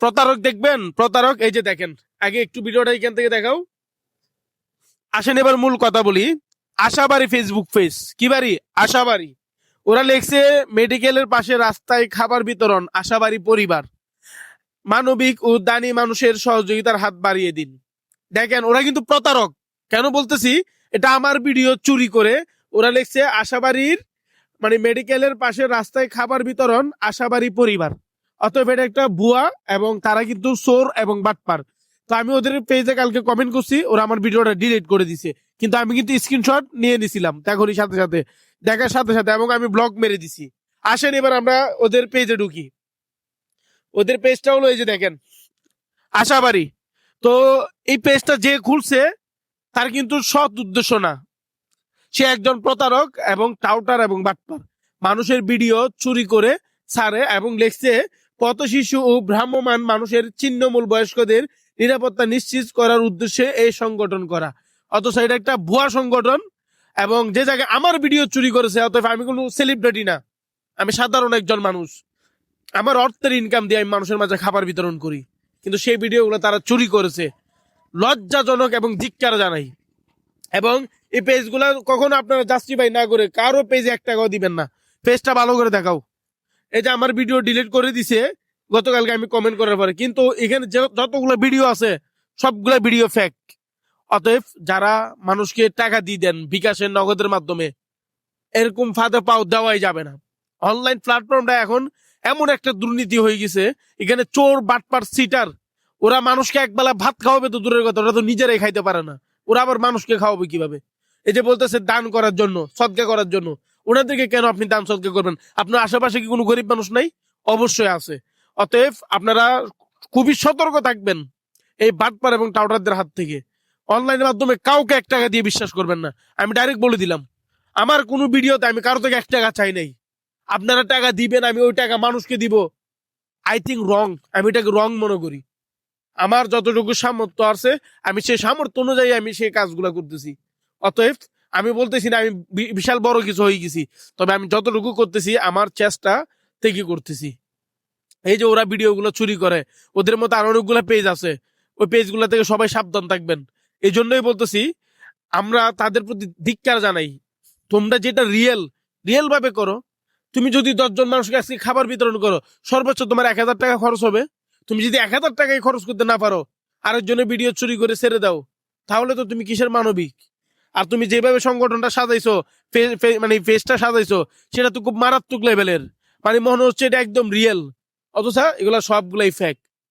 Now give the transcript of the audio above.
প্রতারক দেখবেন, প্রতারক এই যে দেখেন, আগে একটু ভিডিওটা এখান থেকে দেখাও। আসেন এবার মূল কথা বলি। আশাবাড়ি ফেসবুক পেজ, কি বাড়ি? আশাবাড়ি। ওরা লেখছে মেডিকেলের পাশে রাস্তায় খাবার বিতরণ, আশাবাড়ি পরিবার মানবিক ও দানি মানুষের সহযোগিতার হাত বাড়িয়ে দিন। দেখেন ওরা কিন্তু প্রতারক। কেন বলতেছি? এটা আমার ভিডিও চুরি করে ওরা লিখছে আশাবাড়ির মানে মেডিকেলের পাশে রাস্তায় খাবার বিতরণ, আশাবাড়ি পরিবার। অতএব এটা একটা ভুয়া এবং তারা কিন্তু চোর এবং বাটপার। তো আমি ওদের পেজে কালকে কমেন্ট করছি, ওরা আমার ভিডিওটা ডিলিট করে দিছে। কিন্তু আমি কিন্তু স্ক্রিনশট নিয়ে নিছিলাম তখনই সাথে সাথে, দেখার সাথে সাথে, এবং আমি ব্লক মেরে দিছি। আসেন এবার আমরা ওদের পেজে ঢুকি। ওদের পেজটা হলো এই যে দেখেন, আশাবাড়ি। তো এই পেজটা যে খুলছে তার কিন্তু সৎ উদ্দেশ্য না, সে একজন প্রতারক এবং টাউটার এবং বাটপার। মানুষের ভিডিও চুরি করে ছাড়ে এবং লেখছে পথ শিশু ও ভ্রাম্যমান মানুষের ছিন্নমূল বয়স্কদের নিরাপত্তা নিশ্চিত করার উদ্দেশ্যে এই সংগঠন করা। অথচ এটা একটা ভুয়া সংগঠন এবং যে জায়গায় আমার ভিডিও চুরি করেছে। অতএব আমি কোনো সেলিব্রিটি না, আমি সাধারণ একজন মানুষ। আমার অর্থের ইনকাম দিয়ে আমি মানুষের মাঝে খাবার বিতরণ করি, কিন্তু সেই ভিডিওগুলো তারা চুরি করেছে। লজ্জাজনক এবং ধিক্কার জানাই। এবং এই পেজগুলা কখনো আপনারা জাস্টিফাই না করে কারো পেজে 1 টাকাও দিবেন না। পেজটা ভালো করে দেখাও। এই যে আমার ভিডিও ডিলিট করে দিছে গতকালকে আমি কমেন্ট করার পরে, কিন্তু এখানে যতগুলো ভিডিও আছে সবগুলো ভিডিও ফেক। অতএব যারা মানুষকে টাকা দিয়ে দেন বিকাশের নগদের মাধ্যমে, এরকম ফাঁদে পাও দেওয়াই যাবে না। অনলাইন প্ল্যাটফর্মটা এখন এমন একটা দুর্নীতি হয়ে গেছে, এখানে চোর বাটপার সিটার ওরা মানুষকে একবেলা ভাত খাওয়াবে তো দূরের কথা, ওরা তো নিজেরাই খাইতে পারে না, ওরা আবার মানুষকে খাওয়াবে কিভাবে? এই যে বলতেছে দান করার জন্য, সদকা করার জন্য, ওনাদেরকে কেন আপনি দান সদকা করবেন? আপনার আশেপাশে কি কোনো গরিব মানুষ নাই? অবশ্যই আছে। অতএব আপনারা খুবই সতর্ক থাকবেন এই বাটপার এবং টাউটারদের হাত থেকে। অনলাইনের মাধ্যমে কাউকে 1 টাকা দিয়ে বিশ্বাস করবেন না, আমি ডাইরেক্ট বলে দিলাম। আমার কোনো ভিডিওতে আমি কারো থেকে 1 টাকা চাই নাই। আপনারা টাকা দিবেন, আমি ওই টাকা মানুষকে দিব, আই থিঙ্ক রং। আমি এটাকে রং মনে করি। আমার যতটুকু সামর্থ্য আছে আমি সেই সামর্থ্য অনুযায়ী আমি সেই কাজগুলো করতেছি। অতএব আমি বলতেছি না আমি বিশাল বড় কিছু হয়ে গেছি, তবে আমি যতটুকু করতেছি আমার চেষ্টা থেকে করতেছি। এই যে ওরা ভিডিওগুলো চুরি করে, ওদের মতো আরো অনেকগুলো পেজ আছে, ওই পেজগুলো থেকে সবাই সাবধান থাকবেন। এই জন্যই বলতেছি আমরা তাদের প্রতি ধিক্কার জানাই। তোমরা যেটা রিয়েল রিয়েল ভাবে করো। তুমি যদি 10 জন মানুষকে আজকে খাবার বিতরণ করো, সর্বোচ্চ তোমার 1000 টাকা খরচ হবে। তুমি যদি 1000 টাকাই খরচ করতে না পারো, আরেকজনের ভিডিও চুরি করে ছেড়ে দাও, তাহলে তো তুমি কিসের মানবিক? আর তুমি যেভাবে সংগঠনটা সাজাইছো, মানে ফেসটা সাজাইছো, সেটা তো খুব মারাত্মক লেভেলের। মানে মনে হচ্ছে এটা একদম রিয়েল, অথচ এগুলা সবগুলাই ফেক।